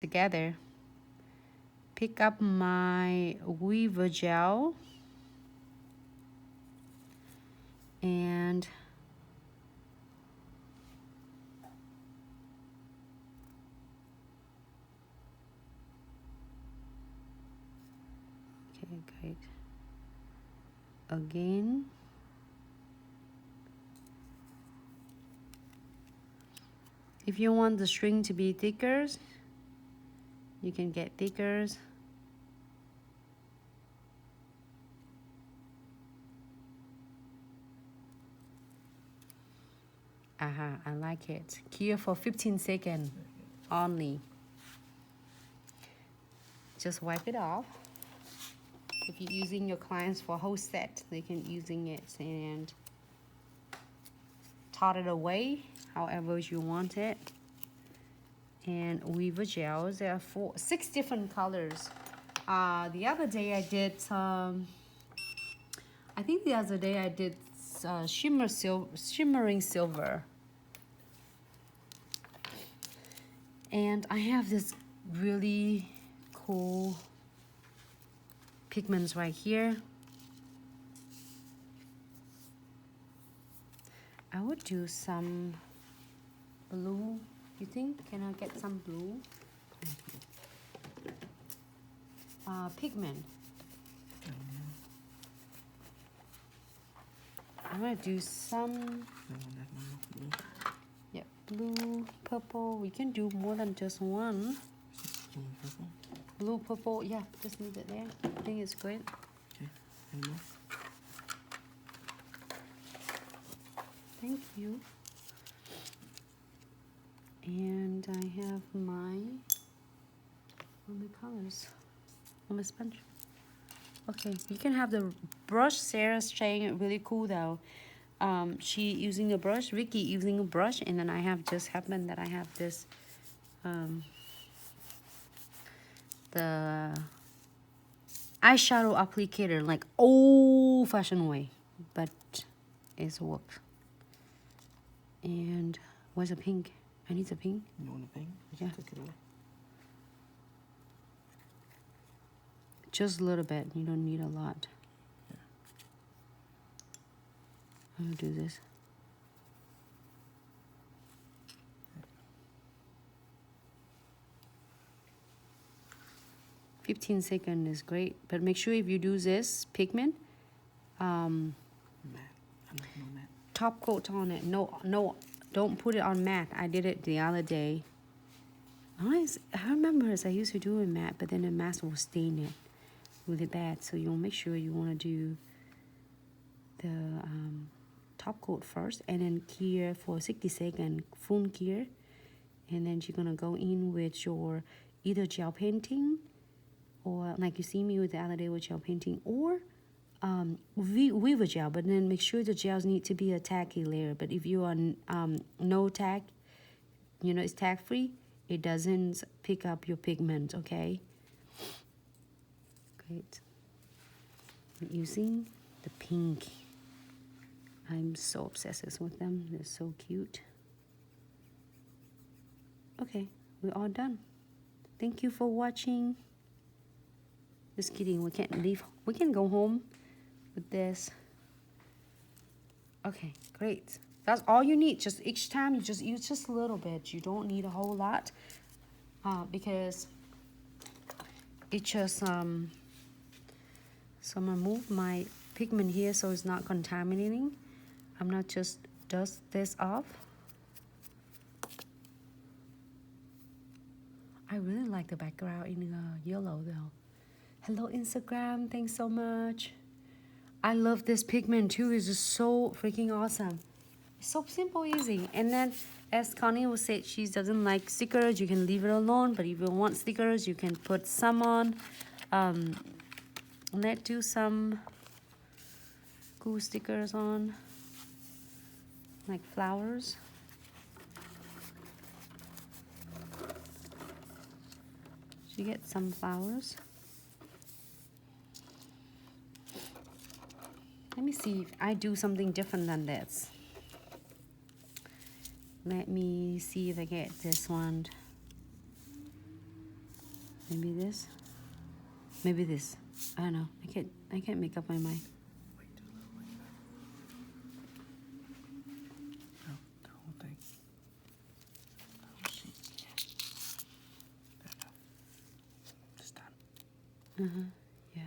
together. Pick up my weaver gel and okay, great. Again. If you want the string to be thicker, you can get thicker. I like it. Cure for 15 seconds only. Just wipe it off. If you're using your clients for a whole set, they can using it and tot it away however you want it. And weaver gels, there are 6 different colors. The other day I did I think the other day I did shimmering silver. And I have this really cool pigments right here. I would do some blue. You think? Can I get some blue? Pigment. I'm gonna do some. Yep, blue, purple. We can do more than just one. Blue, purple. Yeah, just leave it there. I think it's great. Okay. Any more? Thank you. And I have my colors on my sponge. Okay, you can have the brush. Sarah's trying it really cool though. She using a brush, Vicky using a brush, and then I have just happened that I have this the eyeshadow applicator, like old-fashioned way, but it's worked. And where's the pink? I need the pink. You want the pink? Yeah. Take it away. Just a little bit. You don't need a lot. Yeah. I'm gonna do this. Yeah. 15 seconds is great, but make sure if you do this pigment, Matte. I'm not no matte. top coat on it. No, don't put it on matte. I did it the other day. I remember as I used to do it matte, but then the mask will stain it really bad. So you'll make sure you want to do the top coat first, and then cure for 60 seconds, full cure, and then you're gonna go in with your either gel painting, or like you see me with the other day with gel painting, or weaver gel. But then make sure the gels need to be a tacky layer. But if you are no tack, you know, it's tack free, it doesn't pick up your pigment. Okay, great. I'm using the pink. I'm so obsessed with them. They're so cute. Okay, we're all done. Thank you for watching. Just kidding, we can't leave. We can go home with this. Okay, great. That's all you need. Just each time you just use just a little bit. You don't need a whole lot because it just so I'm gonna move my pigment here so it's not contaminating. I'm not just dust this off. I really like the background in yellow though. Hello Instagram, thanks so much. I love this pigment too. It's just so freaking awesome. It's so simple, easy. And then as Connie will say, she doesn't like stickers. You can leave it alone, but if you want stickers, you can put some on. Let's do some cool stickers on, like flowers. She gets some flowers. Let me see if I do something different than this. Let me see if I get this one. Maybe this. Maybe this. I don't know. I can't make up my mind. Wait, do a little like that. No, the whole thing. Oh, shit. There we go. It's done. Yeah.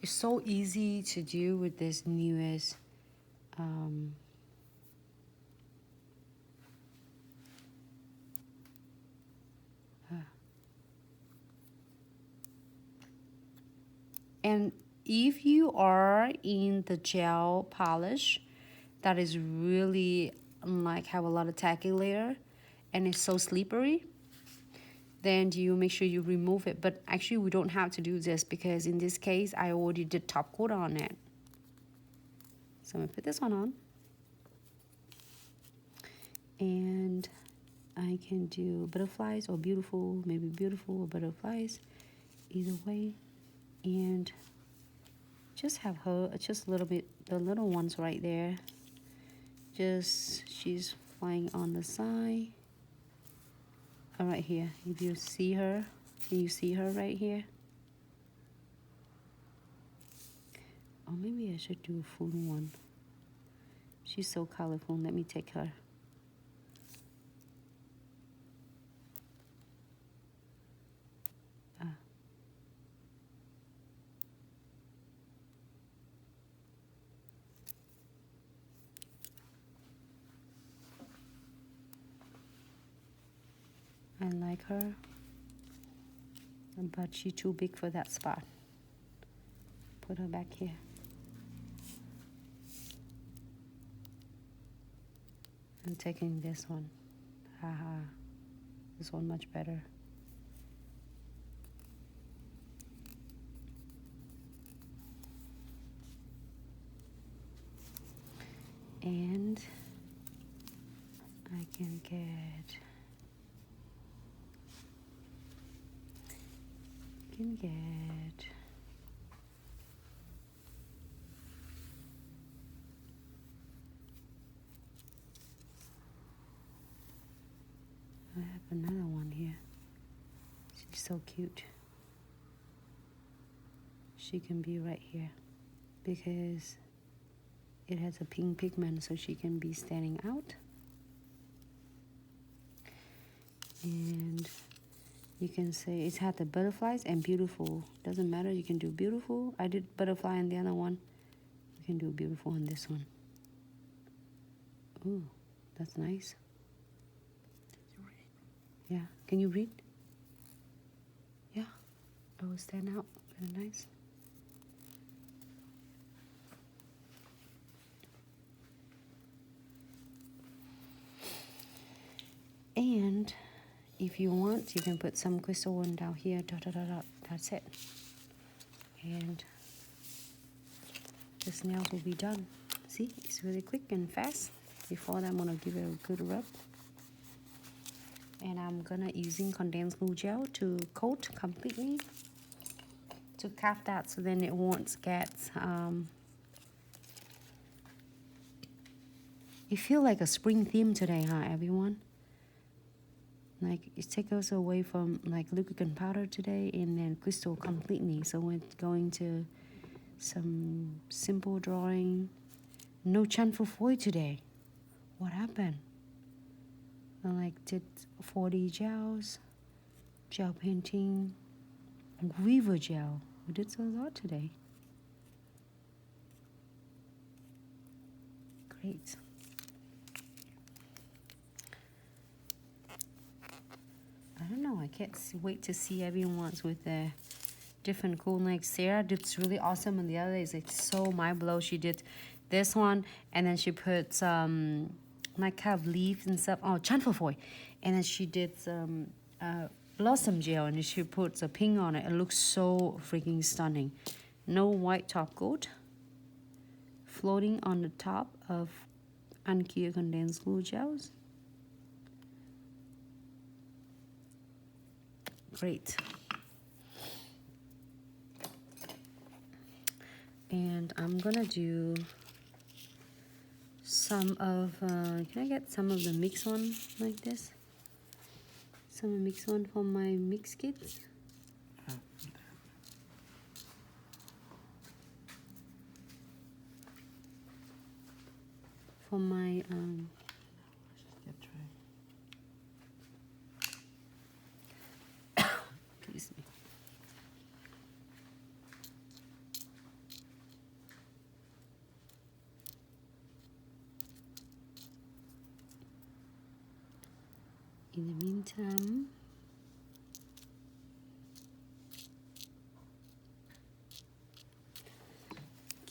It's so easy to do with this newest and if you are in the gel polish that is really like have a lot of tacky layer and it's so slippery, then you make sure you remove it. But actually we don't have to do this because in this case I already did top coat on it. So I'm gonna put this one on. And I can do butterflies or beautiful, maybe beautiful or butterflies, either way. And just have her, just a little bit, the little ones right there. Just, she's flying on the side. Oh, right here, if you see her, can you see her right here? Or maybe I should do a full one. She's so colorful, let me take her. I like her, but she's too big for that spot. Put her back here. I'm taking this one. Haha, this one much better. And I can get I have another one here. She's so cute. She can be right here because it has a pink pigment, so she can be standing out. And you can say it's had the butterflies and beautiful. Doesn't matter, you can do beautiful. I did butterfly on the other one. You can do beautiful on this one. Ooh, that's nice. You read. Yeah, can you read? Yeah, it will stand out, very nice. And if you want, you can put some crystal one down here, dot, dot, dot, dot. That's it. And this nails will be done. See, it's really quick and fast. Before that, I'm gonna give it a good rub. And I'm gonna using condensed glue gel to coat completely, to cap that so then it won't get, it feel like a spring theme today, huh, everyone? Like it takes us away from like lubricant powder today and then crystal completely. So we're going to some simple drawing. No chan for foil today. What happened? I like did 40 gels, gel painting, weaver gel. We did so a lot today. Great. I don't know, I can't wait to see everyone's with the different cool, like Sarah did really awesome, and the other is like so mind blow. She did this one and then she put some like kind of leaves and stuff. Oh, chanfofoy. And then she did some blossom gel and she puts a pink on it. It looks so freaking stunning. No white top coat, floating on the top of uncured condensed glue gels. Great. And I'm gonna do some of, can I get some of the mixed one like this? some mix one for my mix kits. For my excuse me. In the meantime,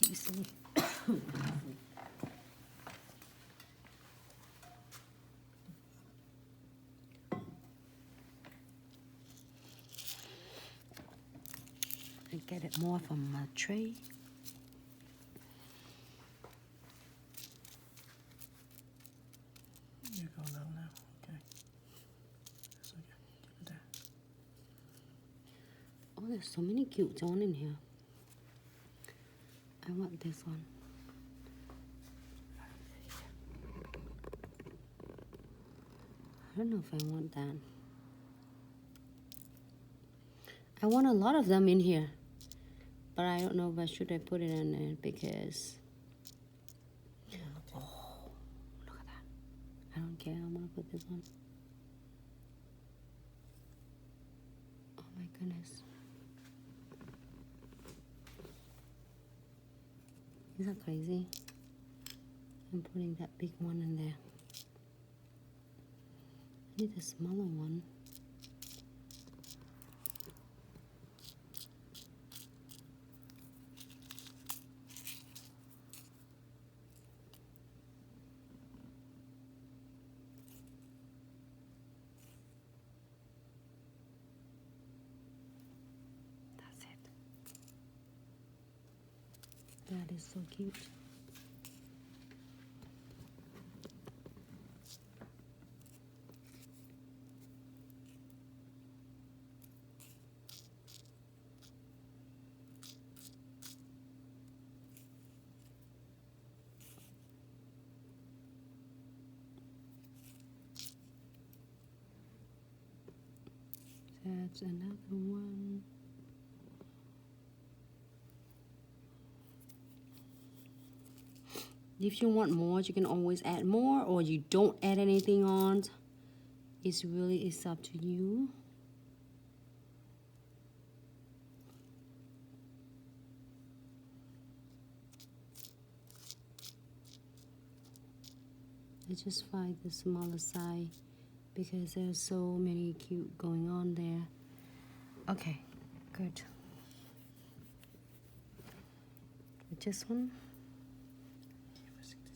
excuse me. I get it more from my tray. You go low now, okay. That's okay. Keep it there. Oh, there's so many cute one in here. I want this one. I don't know if I want that. I want a lot of them in here, but I don't know if I should put it in there because Yeah, okay. oh, look at that. I don't care. I'm gonna put this one. Oh my goodness. Is that crazy? I'm putting that big one in there. I need a smaller one. That's it. That is so cute. That's another one. If you want more, you can always add more, or you don't add anything on. It's up to you. I just find the smaller side because there's so many cute going on there. Okay, good. With this one. Give us 60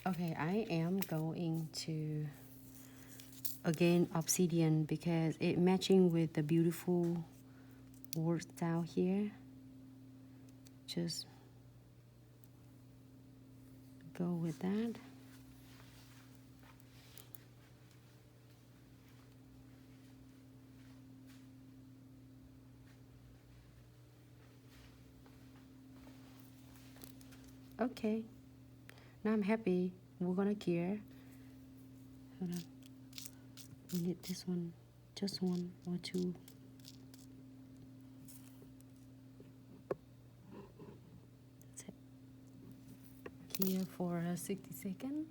seconds. Okay, I am going to again obsidian because it matching with the beautiful work style here. Just go with that. Okay, now I'm happy. We're gonna cure. Hold on. We need this one, just one or two. That's it. Cure for 60 seconds.